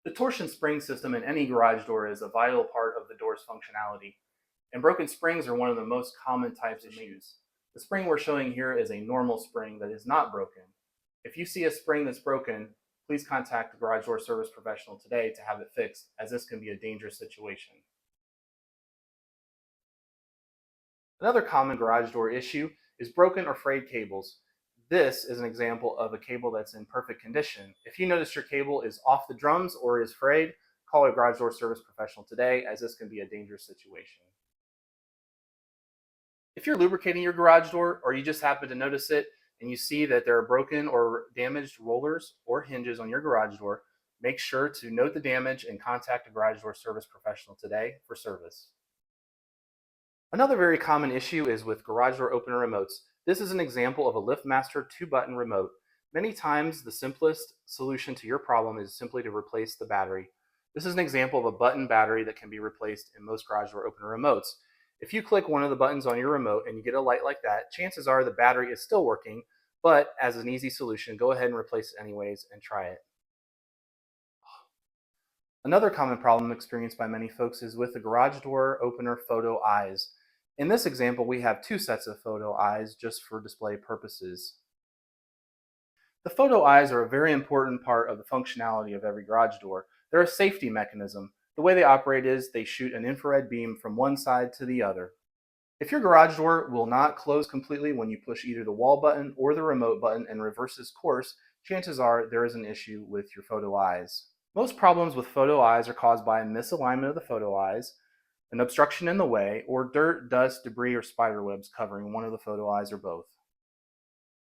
The torsion spring system in any garage door is a vital part of the door's functionality, and broken springs are one of the most common types of issues. The spring we're showing here is a normal spring that is not broken. If you see a spring that's broken, please contact the garage door service professional today to have it fixed, as this can be a dangerous situation. Another common garage door issue is broken or frayed cables. This is an example of a cable that's in perfect condition. If you notice your cable is off the drums or is frayed, call a garage door service professional today, as this can be a dangerous situation. If you're lubricating your garage door or you just happen to notice it and you see that there are broken or damaged rollers or hinges on your garage door, make sure to note the damage and contact a garage door service professional today for service. Another very common issue is with garage door opener remotes. This is an example of a LiftMaster 2-button remote. Many times the simplest solution to your problem is simply to replace the battery. This is an example of a button battery that can be replaced in most garage door opener remotes. If you click one of the buttons on your remote and you get a light like that, chances are the battery is still working, but as an easy solution, go ahead and replace it anyways and try it. Another common problem experienced by many folks is with the garage door opener photo eyes. In this example, we have two sets of photo eyes just for display purposes. The photo eyes are a very important part of the functionality of every garage door. They're a safety mechanism. The way they operate is they shoot an infrared beam from one side to the other. If your garage door will not close completely when you push either the wall button or the remote button and reverses course, chances are there is an issue with your photo eyes. Most problems with photo eyes are caused by a misalignment of the photo eyes, an obstruction in the way, or dirt, dust, debris, or spider webs covering one of the photo eyes or both.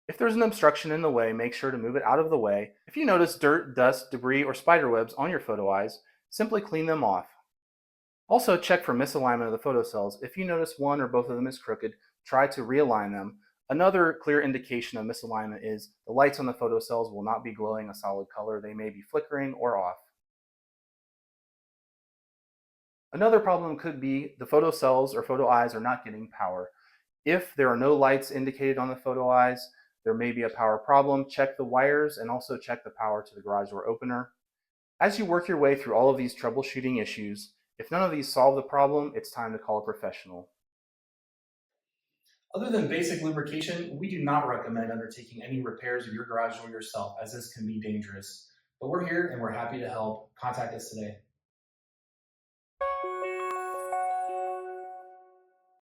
If there's an obstruction in the way, make sure to move it out of the way. If you notice dirt, dust, debris, or spider webs on your photo eyes, simply clean them off. Also, check for misalignment of the photo cells. If you notice one or both of them is crooked, try to realign them. Another clear indication of misalignment is the lights on the photo cells will not be glowing a solid color. They may be flickering or off. Another problem could be the photo cells or photo eyes are not getting power. If there are no lights indicated on the photo eyes, there may be a power problem. Check the wires and also check the power to the garage door opener. As you work your way through all of these troubleshooting issues, if none of these solve the problem, it's time to call a professional. Other than basic lubrication, we do not recommend undertaking any repairs of your garage door yourself, as this can be dangerous. But we're here and we're happy to help. Contact us today.